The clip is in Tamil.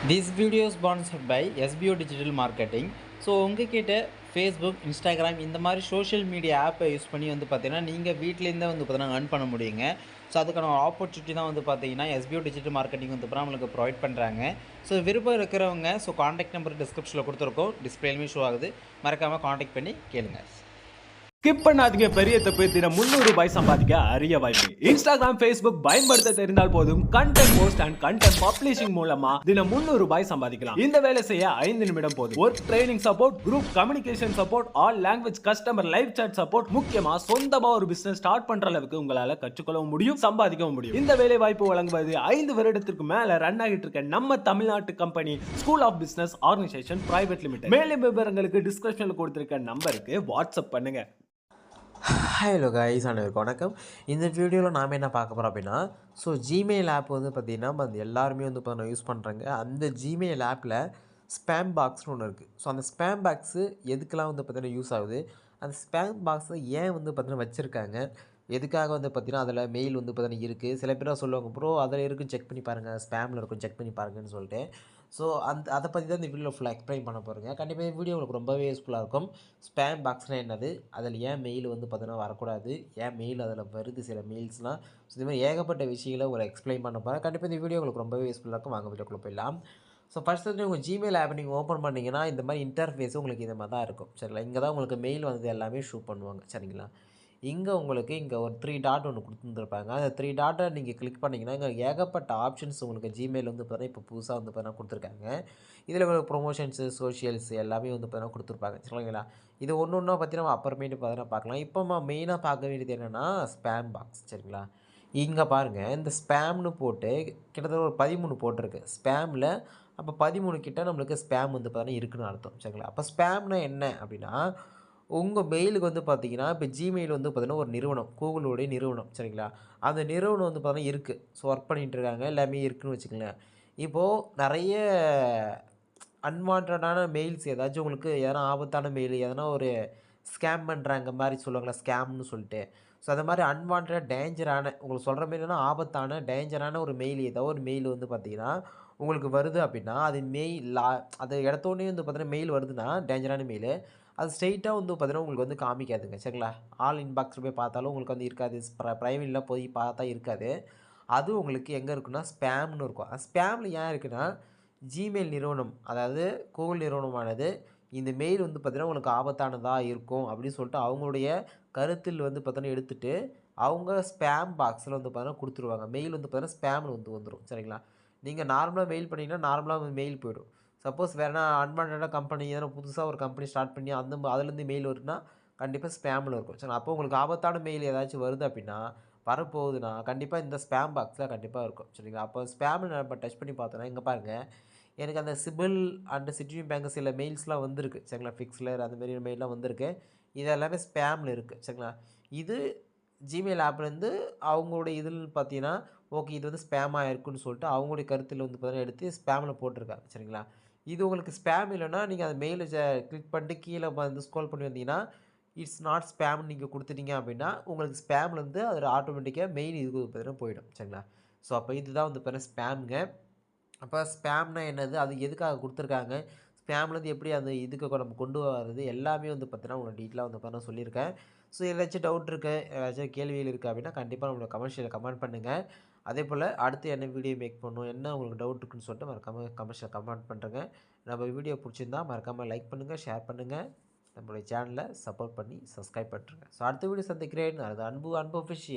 This video is sponsored by SBO Digital Marketing. So உங்ககிட்ட ஃபேஸ்புக், இன்ஸ்டாகிராம் இந்த மாதிரி சோஷியல் மீடியா ஆப்பை யூஸ் பண்ணி வந்து பார்த்தீங்கன்னா, நீங்கள் வீட்டிலேருந்தே வந்து பார்த்தீங்கன்னா earn பண்ண முடியுங்க. ஸோ அதுக்கான ஒரு ஆப்பர்ச்சுனிட்டி தான் வந்து பார்த்தீங்கன்னா, SBO டிஜிட்டல் மார்க்கெட்டிங் வந்து பார்த்தீங்கன்னா நம்மளுக்கு ப்ரொவைட் பண்ணுறாங்க. ஸோ விருப்பம் இருக்கிறவங்க காண்டாக்ட் நம்பர் டிஸ்கிரிப்ஷனில் கொடுத்துருக்கோம், டிஸ்பிளேலுமே ஷோ ஆகுது. மறக்காமல் காண்டாக்ட் பண்ணி கேளுங்க. ஸ்கிப் பண்ணாதீங்க, பெரிய தப்பு. தினம் ₹300 சம்பாதிக்க அரிய வாய்ப்பு. இன்ஸ்டாகிராம், ஃபேஸ்புக் பயன்படுத்த தெரிந்தால் போதும். Content post and content publishing மூலமா தினம் ₹300 சம்பாதிக்கலாம். இந்த வேலை செய்ய 5 நிமிடம் போதும். Work training support, group communication support, all language customer live chat support, முக்கியமா சொந்தமா ஒரு பிசினஸ் ஸ்டார்ட் பண்ற அளவுக்கு உங்களால கற்றுக்கொள்ளவும் முடியும், சம்பாதிக்கவும் முடியும். இந்த வேலை வாய்ப்பு வழங்குவது 5 வருடத்திற்கு மேல ரன் ஆகிட்டு இருக்க நம்ம தமிழ்நாட்டு company school of business organisation private limited. மேலும் விவரங்களுக்கு டிஸ்கிரிப்ஷன்ல கொடுத்திருக்க நம்பருக்கு வாட்ஸ்அப் பண்ணுங்க. ஹலோ கைஸ், அனைவருக்கும் வணக்கம். இந்த வீடியோவில் நாம் என்ன பார்க்க போகிறோம் அப்படின்னா, ஜிமெயில் ஆப் வந்து பார்த்திங்கன்னா அது எல்லாருமே வந்து இப்போ யூஸ் பண்ணுறாங்க. அந்த ஜிமெயில் ஆப்பில் ஸ்பேம் பாக்ஸ்னு ஒன்று இருக்குது. அந்த ஸ்பேம் பாக்ஸு எதுக்கெல்லாம் வந்து பார்த்திங்கன்னா யூஸ் ஆகுது, அந்த ஸ்பேம் பாக்ஸை ஏன் வந்து பார்த்திங்கன்னா வச்சுருக்காங்க, எதுக்காக வந்து பார்த்திங்கன்னா அதில் மெயில் வந்து பார்த்திங்கன்னா இருக்குது. சில பேராக சொல்லுவாங்க, ப்ரோ அதில் இருக்கும் செக் பண்ணி பாருங்கள், ஸ்பேமில் இருக்கும் செக் பண்ணி பாருங்கன்னு சொல்லிட்டு. அதை பற்றி தான் இந்த வீடியோவில் ஃபுல்லாக எக்ஸ்பிளைன் பண்ண போகிறேங்க. கண்டிப்பாக இந்த வீடியோ உங்களுக்கு ரொம்பவே யூஸ்ஃபுல்லாக இருக்கும். ஸ்பேம் பாக்ஸ்னால் என்னது, அதில் ஏன் மெயில் வந்து பார்த்தீங்கன்னா வரக்கூடாது, ஏன் மெயில் அதில் வருது, சில மெயில்ஸ்லாம். இது மாதிரி ஏகப்பட்ட விஷயங்களை உங்களுக்கு எக்ஸ்பிளைன் பண்ண போகிறேன். கண்டிப்பாக இந்த வீடியோ உங்களுக்கு ரொம்பவே யூஸ்ஃபுல்லாக இருக்கும். வாங்க வீடியோக்குள்ளே போயிடலாம். ஃபர்ஸ்ட் வந்து உங்கள் ஜிமெயில் ஆப் நீங்கள் ஓப்பன் பண்ணிங்கன்னா இந்த மாதிரி இன்டர்ஃபேஸ் உங்களுக்கு இந்த மாதிரி தான் இருக்கும். சரிங்களா, இங்கே தான் உங்களுக்கு மெயில் வந்தது எல்லாமே ஷூ பண்ணுவாங்க. சரிங்களா, இங்கே உங்களுக்கு இங்கே ஒரு 3 டாட் ஒன்று கொடுத்துருந்துருப்பாங்க. அந்த 3 டாட்டை நீங்கள் கிளிக் பண்ணிங்கன்னா இங்கே ஏகப்பட்ட ஆப்ஷன்ஸ் உங்களுக்கு ஜிமெயில் வந்து பார்த்தீங்கன்னா இப்போ புதுசாக வந்து பார்த்தீங்கன்னா கொடுத்துருக்காங்க. இதில் உங்களுக்கு ப்ரொமோஷன்ஸு, சோஷியல்ஸ் எல்லாமே வந்து பார்த்தீங்கன்னா கொடுத்துருப்பாங்க. சரிங்களா, இது ஒன்று ஒன்றா பற்றி நம்ம அப்புறமேட்டு பார்த்தீங்கன்னா பார்க்கலாம். இப்போ மெயினாக பார்க்க வேண்டியது என்னென்னா ஸ்பேம் பாக்ஸ். சரிங்களா, இங்கே பாருங்கள், இந்த ஸ்பேம்னு போட்டு கிட்டத்தட்ட ஒரு 13 போட்டிருக்கு ஸ்பேமில். அப்போ 13 கிட்ட நம்மளுக்கு ஸ்பேம் வந்து பார்த்தீங்கன்னா இருக்குன்னு அர்த்தம். சரிங்களா, அப்போ ஸ்பேம்னா என்ன அப்படின்னா, உங்கள் மெயிலுக்கு வந்து பார்த்தீங்கன்னா இப்போ ஜிமெயில் வந்து பார்த்தீங்கன்னா ஒரு நிறுவனம், கூகுளோடைய நிறுவனம். சரிங்களா, அந்த நிறுவனம் வந்து பார்த்தீங்கன்னா இருக்குது. ஒர்க் பண்ணிகிட்டு இருக்காங்க, எல்லாமே இருக்குதுன்னு வச்சுக்கோங்களேன். இப்போது நிறைய அன்வான்டான மெயில்ஸ் ஏதாச்சும் உங்களுக்கு எதனா ஆபத்தான மெயில், எதனா ஒரு ஸ்கேம் பண்ணுறாங்க மாதிரி சொல்லுவாங்களா, ஸ்கேம்னு சொல்லிட்டு. அந்த மாதிரி அன்வான்ட் டேஞ்சரான, உங்களுக்கு சொல்கிற மாரி ஆபத்தான டேஞ்சரான ஒரு மெயில், ஏதோ ஒரு மெயில் வந்து பார்த்தீங்கன்னா உங்களுக்கு வருது அப்படின்னா, அது அது எடுத்தோடனே வந்து பார்த்தீங்கன்னா மெயில் வருதுன்னா டேஞ்சரான மெயிலு, அது ஸ்ட்ரெயிட்டாக வந்து பார்த்தீங்கன்னா உங்களுக்கு வந்து காமிக்காதுங்க. சரிங்களா, ஆல் இன்பாக்ஸில் போய் பார்த்தாலும் உங்களுக்கு வந்து இருக்காது, ப்ரைவேட்டில் போய் பார்த்தா இருக்காது. அது உங்களுக்கு எங்கே இருக்குன்னா ஸ்பேம்னு இருக்கும். ஸ்பேமில் ஏன் இருக்குன்னா, ஜிமெயில் நிறுவனம், அதாவது கூகுள் நிறுவனமானது இந்த மெயில் வந்து பார்த்தீங்கன்னா உங்களுக்கு ஆபத்தானதாக இருக்கும் அப்படின்னு சொல்லிட்டு அவங்களுடைய கருத்தில் வந்து பார்த்தீங்கன்னா எடுத்துகிட்டு அவங்க ஸ்பேம் பாக்ஸில் வந்து பார்த்தீங்கன்னா கொடுத்துருவாங்க. மெயில் வந்து பார்த்தீங்கன்னா ஸ்பேமில் வந்து வந்துடும். சரிங்களா, நீங்கள் நார்மலாக மெயில் பண்ணிங்கன்னா நார்மலாக மெயில் போய்டும். சப்போஸ் வேறுனா அன்வான்டாக கம்பெனி எதனா புதுசாக ஒரு கம்பெனி ஸ்டார்ட் பண்ணி அதுலேருந்து மெயில் வருதுன்னா கண்டிப்பாக ஸ்பேமில் இருக்கும். சரி, அப்போ உங்களுக்கு ஆபத்தான மெயில் ஏதாச்சும் வருது அப்படின்னா, வரப்போகுதுன்னா கண்டிப்பாக இந்த ஸ்பேம் பாக்ஸில் கண்டிப்பாக இருக்கும். சரிங்களா, அப்போ ஸ்பேமில் நம்ம டச் பண்ணி பார்த்தோன்னா இங்கே பாருங்கள், எனக்கு அந்த சிபில் அண்ட் சிட்டியூன் பேங்க் சில மெயில்ஸ்லாம் வந்திருக்கு. சரிங்களா, ஃபிக்ஸ்லர் அந்தமாரி மெயிலெலாம் வந்திருக்கு. இது எல்லாமே ஸ்பேமில் இருக்குது. சரிங்களா, இது ஜிமெயில் ஆப்லேருந்து அவங்களுடைய இதில் பார்த்தீங்கன்னா ஓகே இது வந்து ஸ்பேம் ஆகிருக்குன்னு சொல்லிட்டு அவங்களுடைய கருத்தில் வந்து பார்த்தீங்கன்னா எடுத்து ஸ்பேமில் போட்டிருக்காங்க. சரிங்களா, இது உங்களுக்கு ஸ்பேம் இல்லைன்னா நீங்கள் அந்த மெயிலை கிளிக் பண்ணிட்டு கீழே வந்து ஸ்க்ரோல் பண்ணி வந்தீங்கன்னா இட்ஸ் நாட் ஸ்பேம்னு நீங்கள் கொடுத்துட்டீங்க அப்படின்னா உங்களுக்கு ஸ்பேம்லேருந்து அதில் ஆட்டோமேட்டிக்காக மெயில் இதுக்கு பார்த்தீங்கன்னா போயிடும். சரிங்களா, அப்போ இதுதான் வந்து பார்த்தீங்கன்னா ஸ்பேமுங்க. அப்போ ஸ்பேம்னா என்னது, அது எதுக்காக கொடுத்துருக்காங்க, ஸ்பேம்லேருந்து எப்படி அந்த இதுக்கு நம்ம கொண்டு வர்றது எல்லாமே வந்து பார்த்தீங்கன்னா உங்களுக்கு டீட்டெயிலாக வந்து பார்த்தீங்கன்னா சொல்லியிருக்கேன். ஏதாச்சும் டவுட் இருக்குது, ஏதாச்சும் கேள்விகள் இருக்குது அப்படின்னா கண்டிப்பாக நம்மளோட கமெண்ட்ஸில் கமெண்ட் பண்ணுங்கள். அதே போல் அடுத்து என்ன வீடியோ மேக் பண்ணணும், என்ன உங்களுக்கு டவுட் இருக்குன்னு சொல்லிட்டு மறக்காமல் கமெண்ட்ஸில் கமெண்ட் பண்ணுறேங்க. நம்ம வீடியோ பிடிச்சிருந்தா மறக்காமல் லைக் பண்ணுங்கள், ஷேர் பண்ணுங்கள், நம்மளுடைய சேனலை சப்போர்ட் பண்ணி சப்ஸ்கிரைப் பண்ணுறேங்க. அடுத்த வீடியோ சந்திக்கிறேன். அது அன்பு அன்பு ஃபிஷ்.